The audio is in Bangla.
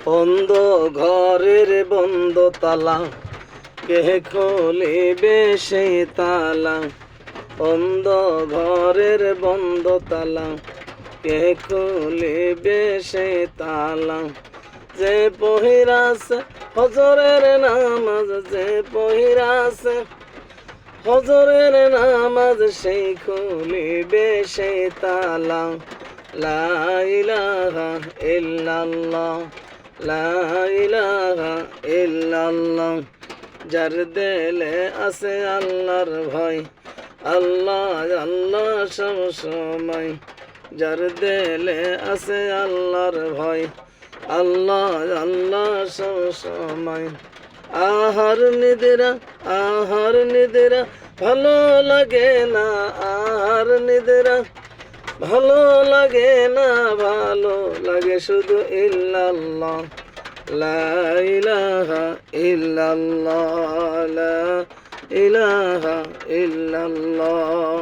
বন্ধ ঘরের বন্ধ তালা, কে খুলিবে সেই তালা? বন্ধ ঘরের বন্ধ তালা, কে খুলিবে সেই তালা? যে পহিরাছে হজরের নামাজ, যে পহিরাছে হজরের নামাজ, সেই খুলিবে সেই তালা। লা ইলাহা ইল্লাল্লাহ, লা ইলাহা ইল্লাল্লাহ। যার দিলে আছে আল্লাহর ভয়, আল্লাহ আল্লাহ সব সময়। যার দিলে আছে আল্লাহর ভয়, আল্লাহ আল্লাহ সব সময়। আহার নিদ্রা, আহার নিদ্রা ভালো লাগে না, আহার নিদ্রা ভালো লাগে না, ভালো লাগে শুধু ইল্লাল্লাহ। লা ইলাহা ইল্লাল্লাহ, লা ইলাহা ইল্লাল্লাহ।